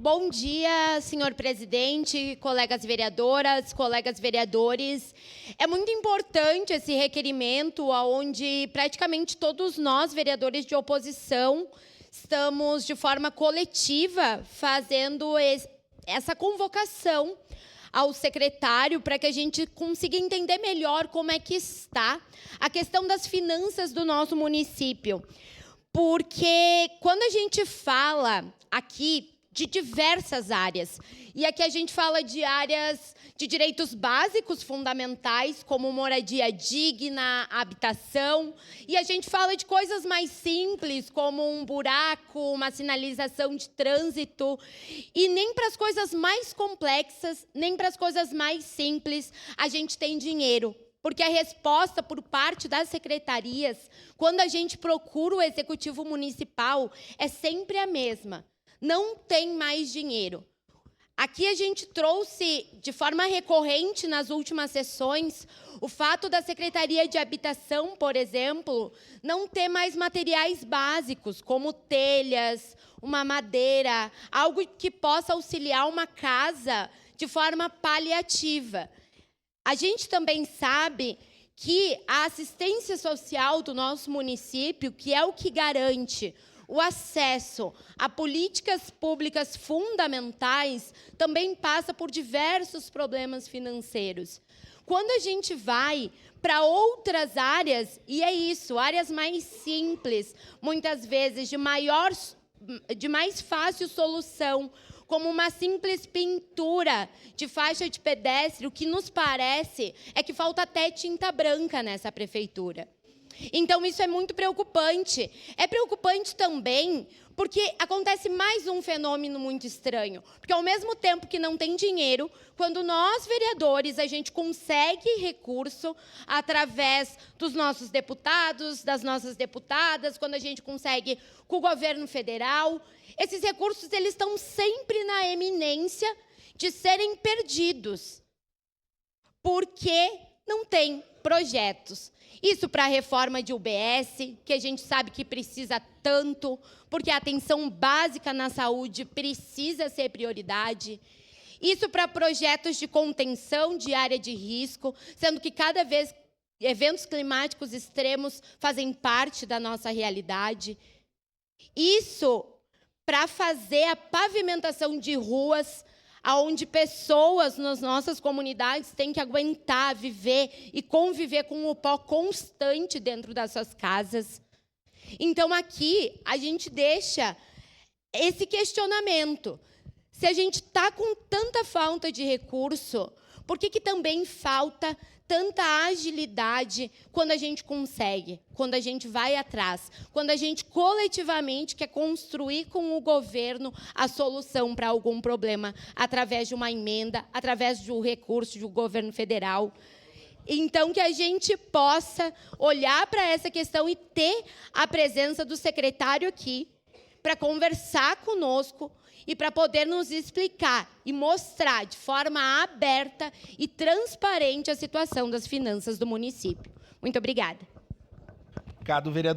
Bom dia, senhor presidente, colegas vereadoras, colegas vereadores. É muito importante esse requerimento, onde praticamente todos nós, vereadores de oposição, estamos de forma coletiva fazendo essa convocação ao secretário para que a gente consiga entender melhor como é que está a questão das finanças do nosso município. Porque quando a gente fala aqui de diversas áreas, e aqui a gente fala de áreas de direitos básicos fundamentais, como moradia digna, habitação, e a gente fala de coisas mais simples, como um buraco, uma sinalização de trânsito, e nem para as coisas mais complexas, nem para as coisas mais simples, a gente tem dinheiro. Porque a resposta por parte das secretarias, quando a gente procura o Executivo Municipal, é sempre a mesma. Não tem mais dinheiro. Aqui a gente trouxe, de forma recorrente nas últimas sessões, o fato da Secretaria de Habitação, por exemplo, não ter mais materiais básicos, como telhas, uma madeira, algo que possa auxiliar uma casa de forma paliativa. A gente também sabe que a assistência social do nosso município, que é o que garante o acesso a políticas públicas fundamentais, também passa por diversos problemas financeiros. Quando a gente vai para outras áreas, e é isso, áreas mais simples, muitas vezes de mais fácil solução, como uma simples pintura de faixa de pedestre, o que nos parece é que falta até tinta branca nessa prefeitura. Então, isso é muito preocupante. É preocupante também porque acontece mais um fenômeno muito estranho. Porque, ao mesmo tempo que não tem dinheiro, quando nós, vereadores, a gente consegue recurso através dos nossos deputados, das nossas deputadas, quando a gente consegue com o governo federal, esses recursos eles estão sempre na eminência de serem perdidos. Porque não tem projetos. Isso para a reforma de UBS, que a gente sabe que precisa tanto, porque a atenção básica na saúde precisa ser prioridade. Isso para projetos de contenção de área de risco, sendo que cada vez eventos climáticos extremos fazem parte da nossa realidade. Isso para fazer a pavimentação de ruas, onde pessoas nas nossas comunidades têm que aguentar, viver e conviver com o pó constante dentro das suas casas. Então, aqui, a gente deixa esse questionamento. Se a gente está com tanta falta de recurso, por que também falta tanta agilidade quando a gente consegue, quando a gente vai atrás, quando a gente coletivamente quer construir com o governo a solução para algum problema, através de uma emenda, através de um recurso do governo federal? Então, que a gente possa olhar para essa questão e ter a presença do secretário aqui para conversar conosco e para poder nos explicar e mostrar de forma aberta e transparente a situação das finanças do município. Muito obrigada. Obrigado, vereador.